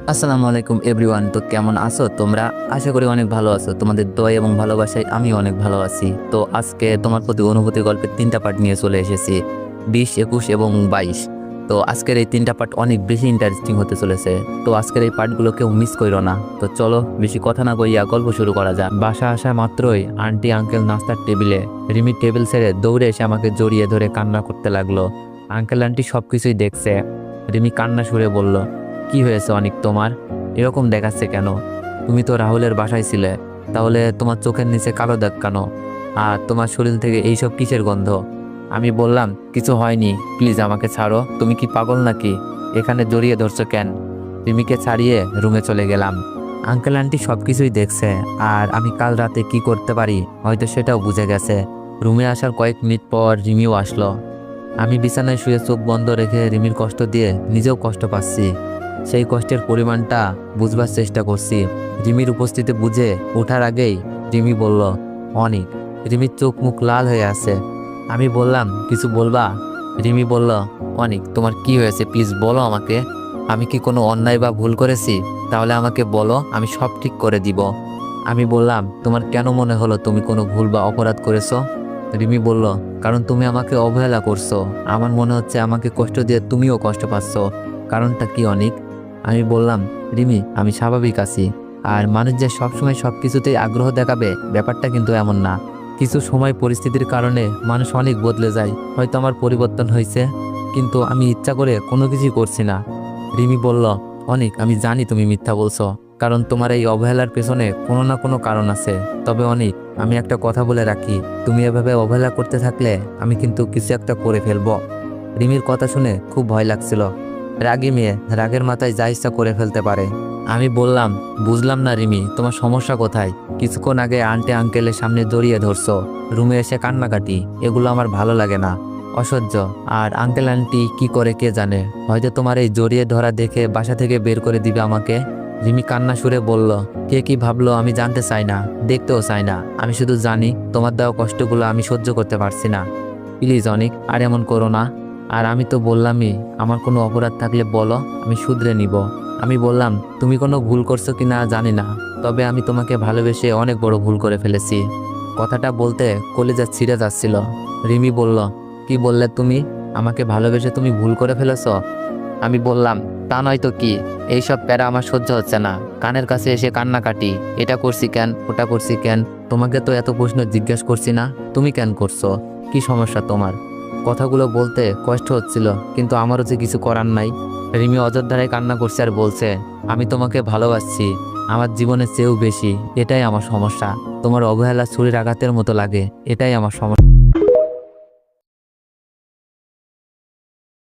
আসসালামু আলাইকুম এভরিওয়ান। তো কেমন আছো তোমরা? আশা করি অনেক ভালো আছো। তোমাদের দোয়া এবং ভালোবাসায় আমি অনেক ভালো আছি। তো আজকে তোমার প্রতি অনুভূতি গল্পের 3টা পার্ট নিয়ে চলে এসেছি, 20, 21 এবং 22। তো আজকের এই 3টা পার্ট অনেক বেশি ইন্টারেস্টিং হতে চলেছে। তো আজকের এই পার্টগুলো কেউ মিস করো না। তো চলো বেশি কথা না কইয়া গল্প শুরু করা যাক। বাসা আসা মাত্রই আন্টি আঙ্কেল নাস্তার টেবিলে, রিমি টেবিল ছেড়ে দৌড়ে এসে আমাকে জড়িয়ে ধরে কান্না করতে লাগলো। আঙ্কেল আন্টি সবকিছুই দেখছে। রিমি কান্না সুরে বলল, কি হয়েছে অনেক তোমার? এরকম দেখাচ্ছে কেন? তুমি তো রাহুলের বাসায় ছিলে, তাহলে তোমার চোখের নিচে কালো দাগ কেন? আর তোমার শরীর থেকে এইসব কিসের গন্ধ? আমি বললাম, কিছু হয়নি, প্লিজ আমাকে ছাড়ো। তুমি কি পাগল নাকি? এখানে জড়িয়ে ধরছো কেন? রিমিকে ছাড়িয়ে রুমে চলে গেলাম। আঙ্কেল আন্টি সবকিছুই দেখছে, আর আমি কাল রাতে কি করতে পারি হয়তো সেটাও বুঝে গেছে। রুমে আসার কয়েক মিনিট পর রিমিও আসলো। আমি বিছানায় শুয়ে চোখ বন্ধ রেখে রিমির কষ্ট দিয়ে নিজেও কষ্ট পাচ্ছি। সেই কষ্টের পরিমাণটা বুঝবার চেষ্টা করছি। রিমির উপস্থিতি বুঝে ওঠার আগেই রিমি বলল, অনিক। রিমির চোখ মুখ লাল হয়ে আছে। আমি বললাম, কিছু বলবা? রিমি বলল, অনিক তোমার কি হয়েছে প্লিজ বলো আমাকে। আমি কি কোনো অন্যায় বা ভুল করেছি? তাহলে আমাকে বলো, আমি সব ঠিক করে দিব। আমি বললাম, তোমার কেন মনে হলো তুমি কোনো ভুল বা অপরাধ করেছো? রিমি বলল, কারণ তুমি আমাকে অবহেলা করছো। আমার মনে হচ্ছে আমাকে কষ্ট দিয়ে তুমিও কষ্ট পাচ্ছ। কারণটা কি অনিক? আমি বললাম, রিমি আমি স্বাভাবিক আছি। আর মানুষ যে সবসময় সব কিছুতেই আগ্রহ দেখাবে ব্যাপারটা কিন্তু এমন না। কিছু সময় পরিস্থিতির কারণে মানুষ অনেক বদলে যায়। হয়তো আমার পরিবর্তন হয়েছে, কিন্তু আমি ইচ্ছা করে কোনো কিছুই করছি না। রিমি বলল, অনিক আমি জানি তুমি মিথ্যা বলছো, কারণ তোমার এই অবহেলার পেছনে কোনো না কোনো কারণ আছে। তবে অনিক, আমি একটা কথা বলে রাখি, তুমি এভাবে অবহেলা করতে থাকলে আমি কিন্তু কিছু একটা করে ফেলবো। রিমির কথা শুনে খুব ভয় লাগছিল। রাগী মেয়ে রাগের মাথায় যা ইচ্ছা করে ফেলতে পারে। আমি বললাম, বুঝলাম না রিমি, তোমার সমস্যা কোথায়? কিছুক্ষণ আগে আন্টি আঙ্কেলের সামনে জড়িয়ে ধরছো, রুমে এসে কান্নাকাটি, এগুলো আমার ভালো লাগে না, অসহ্য। আর আঙ্কেল আন্টি কি করে কে জানে, হয়তো তোমার এই জড়িয়ে ধরা দেখে বাসা থেকে বের করে দিবে আমাকে। রিমি কান্না সুরে বলল, কে কি ভাবলো আমি জানতে চাই না, দেখতেও চাই না। আমি শুধু জানি তোমার দেওয়া কষ্টগুলো আমি সহ্য করতে পারছি না। প্লিজ অনিক, আর এমন করো না। আর আমি তো বললামই, আমার কোনো অপরাধ থাকলে বলো, আমি শুধরে নিব। আমি বললাম, তুমি কোনো ভুল করছো কিনা জানি না, তবে আমি তোমাকে ভালোবেসে অনেক বড় ভুল করে ফেলেছি। কথাটা বলতে কলিজা ছিঁড়ে যাচ্ছিল। রিমি বলল, কি বললে তুমি? আমাকে ভালোবেসে তুমি ভুল করে ফেলেছ? আমি বললাম, তা নয় তো কি, এইসব প্যারা আমার সহ্য হচ্ছে না। কানের কাছে এসে কান্নাকাটি, এটা করছি কেন, ওটা করছি কেন? তোমাকে তো এত প্রশ্ন জিজ্ঞেস করছি না, তুমি কেন করছো? কি সমস্যা তোমার? কথাগুলো বলতে কষ্ট হচ্ছিল, কিন্তু আমারও যে কিছু করার নাই। রিমি অযোধ্যায় কান্না করছে আর বলছে, আমি তোমাকে ভালোবাসছি আমার জীবনের চেয়েও বেশি, এটাই আমার সমস্যা। তোমার অবহেলা ছুরির আঘাতের মতো লাগে, এটাই আমার সমস্যা।